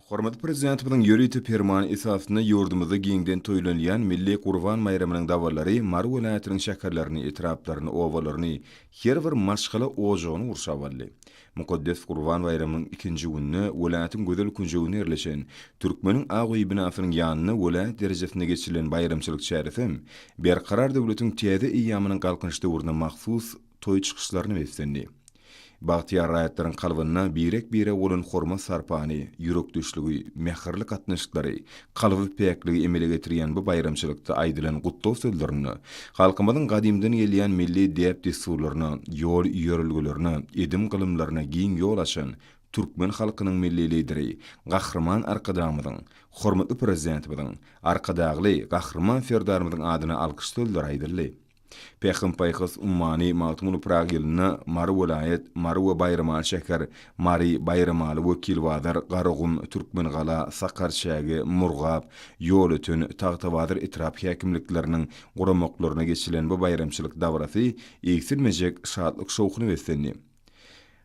Hormatly prezidentimiň ýörüýti fermany esasynda ýurdumyzda giňden toýlanýan Milli Gurban Bayramynyň dawalary Mary welaýatynyň şäherlerini, etraplaryny, owalaryny her bir maşgala ojagyny urşabaldy. Mukaddes Gurban Bayramynyň 2-nji gününe welaýatyň gözel künjegine erleşen Türkmeniň Agoý binasynyň ýanyna welaýat derejesinde geçirilen bayramçylyk şäherim berkarar döwletiň täze iýamynyň galkynçda urna mahsus toý çykyşlaryny beslendi. Bagtyar raýatlaryň kalbyna birek-bire bolan horma sarpany, ýürek düşlügi, mähirli gatnaşyklary, kalby peýekligi emele getirýän bu bayramçylykda aýdylan gutlaw sözlerini, halkymyzyň gadymdan gelýän milli dep desturlaryny, ýol ýörelgilerini, edim gylymlaryna giň ýol açan Türkmen halkynyň milli lideri, gahrman arkadamyzyň, hormatly prezidentimiň, arkadagly gahrman ferdarymyzyň adyna alkyş sözleri aýdyldy. Pekin paýkys ummany magtumuny Prag ýylyna Mary welaýet, Mary we Bayramal şäher, Mary Bayramaly wekil wazar, Garagum, Türkmen gala, Sakar şägi, Murgap, ýol ötün, Tagtawadyr etrap häkimlikleriniň guramoklaryna geçirilen bu bayramçylyk dawrasy eksilmejek şadlyk şowkuny beslendi.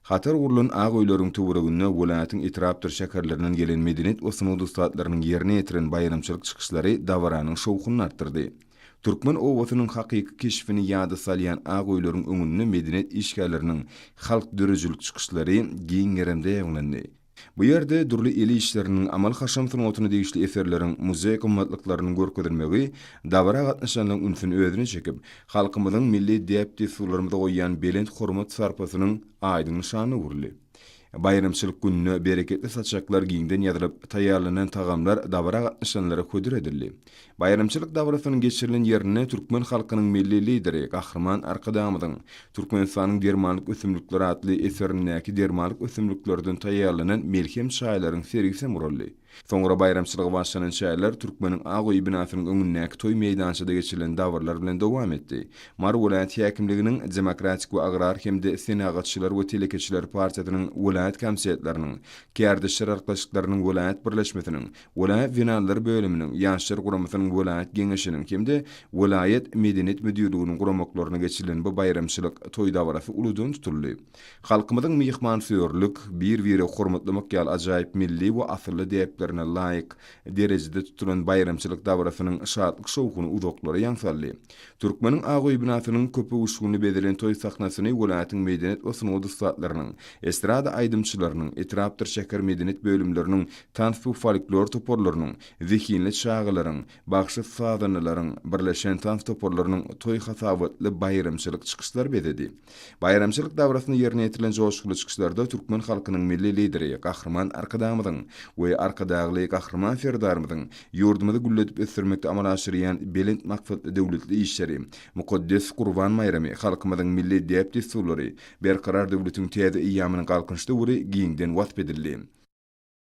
Hatar urulun Agoýlaryň töwereginde welaýatyň etrapdyr şäherlerinden gelen medeniyet we sunuw dostlarynyň ýerine ýetiren bayramçylyk çykyşlary dawranyň şowkuny artdyrdy. Türkmen owasynyň hakyky keşfini ýada salýan Agoýlaryň öňünde medeniyet işgärleriniň halk dörejülük çykyşlary giň ýerinde ýaglandy. Bu ýerde durly eli işleriniň amal haşamsynyň otuny degişli eserleriň muzey gymmatlyklarynyň görkezilmegi dawra gatnaşanyň ünfini özüne çekip, halkymyzyň milli dep desturlarymyza goýan belent hormat sarpasynyň aýdyň nişany urly. Bayramçylyk gününe bereketli saçaklar giňden ýadylyp taýýarlanan tagamlar dawra gatnaşanlara ködür edildi. Bayramçylyk dawrasynyň geçirilen ýerine Türkmen halkynyň milli lideri, gahrman arkadamyzyň Türkmenistanyň dermanlyk ösümlikleri adly eserindäki dermanlyk ösümliklerden taýýarlanan melhem şaýlaryň sergisi murally. Soňra bayramçylygy başlanan şäherler Türkmeniň Agoý binasynyň öňündäki toý meýdançyda geçirilen dawrlar bilen dowam etdi. Mary welaýat häkimliginiň demokratik we agrar hemde senagatçylar we telekeçiler partiýasynyň welaýat komissiyatlarynyň, kärdeşler arkaşyklarynyň welaýat birleşmesiniň, welaýat finalları bölüminiň, ýaşlar guramasynyň welaýat geňeşiniň hemde welaýat medeniyet müdürlüginiň guramoklaryna geçirilen bu bayramçylyk toý dawrasy uludan tutuldy. Halkymyzyň myhmansyörlük, bir-biri hormatlamak ýaly ajaýyp milli we asyrly dep laýyk derejede tutulan bayramçylyk dawrasynyň şadlyk şowkuny uzoklary ýaňsaldy. Türkmeniň Agoý binasynyň köpü uşguny bedelen toý sahnasyny welaýatyň medeniyet we sunuw dostlarynyň, estrada aýdymçylarynyň, etrapdyr şäher medeniyet bölümleriniň, tansy folklor toporlarynyň, zihinli şagalaryň, bagşy sadanylaryň, birleşen tansy toporlarynyň toý hasawatly bayramçylyk çykyşlary bededi. Bayramçylyk dawrasyny ýerine ýetirilen joşkulu çykyşlarda Türkmen halkynyň milli lideri, gahrman arkadamyzyň we arkadagly gahrman ferdarymyzyň ýurdumyzy gülledip ösürmekde amal aşyrýan belent maksatly döwletli işleri, Mukaddes Gurban Bayramy halkymyzyň milli dep desturlary berkarar döwletiň täze iýamynyň galkynçda ury giňden wasp edildi.